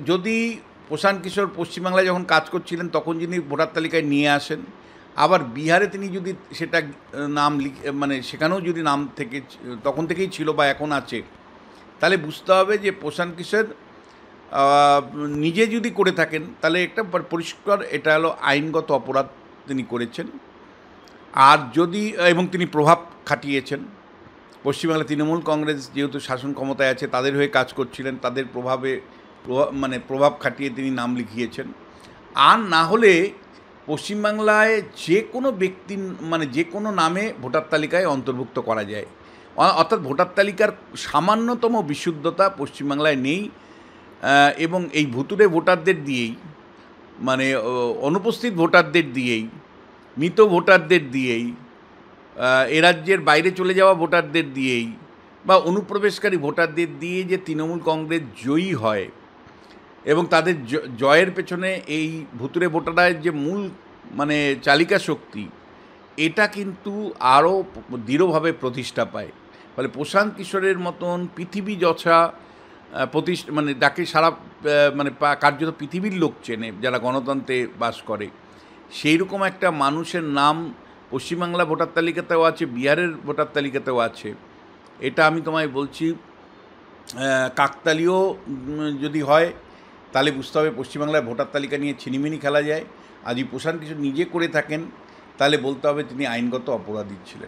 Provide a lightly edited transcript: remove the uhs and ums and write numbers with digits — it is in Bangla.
যদি প্রশান্ত কিশোর পশ্চিমবাংলায় যখন কাজ করছিলেন তখন যিনি ভোটার তালিকায় নিয়ে আসেন, আবার বিহারে তিনি যদি সেটা নাম মানে সেখানেও যদি নাম থেকে তখন থেকেই ছিল বা এখন আছে, তাহলে বুঝতে হবে যে প্রশান্ত কিশোর নিজে যদি করে থাকেন তাহলে একটা পরিষ্কার এটা হলো আইনগত অপরাধ তিনি করেছেন। আর যদি এবং তিনি প্রভাব খাটিয়েছেন, পশ্চিমবাংলা তৃণমূল কংগ্রেস যেহেতু শাসন ক্ষমতায় আছে তাদের হয়ে কাজ করছিলেন, তাদের প্রভাব খাটিয়ে তিনি নাম লিখিয়েছেন। আর না হলে পশ্চিমবাংলায় যে কোনো ব্যক্তি মানে যে কোনো নামে ভোটার তালিকায় অন্তর্ভুক্ত করা যায়, অর্থাৎ ভোটার তালিকার সামান্যতম বিশুদ্ধতা পশ্চিমবাংলায় নেই। এবং এই ভুতুড়ে ভোটারদের দিয়েই, মানে অনুপস্থিত ভোটারদের দিয়েই, মৃত ভোটারদের দিয়েই, এ রাজ্যের বাইরে চলে যাওয়া ভোটারদের দিয়েই বা অনুপ্রবেশকারী ভোটারদের দিয়ে যে তৃণমূল কংগ্রেস জয়ী হয় এবং তাদের জয়ের পেছনে এই ভুতুড়ে ভোটারের যে মূল মানে চালিকা শক্তি, এটা কিন্তু আরও দৃঢ়ভাবে প্রতিষ্ঠা পায়। ফলে প্রশান্ত কিশোরের মতন পৃথিবী যছা মানে যাকে সারা মানে কার্যত পৃথিবীর লোক চেনে যারা গণতন্ত্রে বাস করে, সেই রকম একটা মানুষের নাম পশ্চিমবাংলা ভোটার তালিকাতেও আছে, বিহারের ভোটার তালিকাতেও আছে। এটা আমি তোমায় বলছি কাকতালীয় যদি হয় তাহলে বুঝতে হবে পশ্চিমবাংলার ভোটার তালিকা নিয়ে ছিনিমিনি খেলা যায়। আর যদি প্রশান্ত কিশোর নিজে করে থাকেন তাহলে বলতে হবে তিনি আইনগত অপরাধী ছিলেন।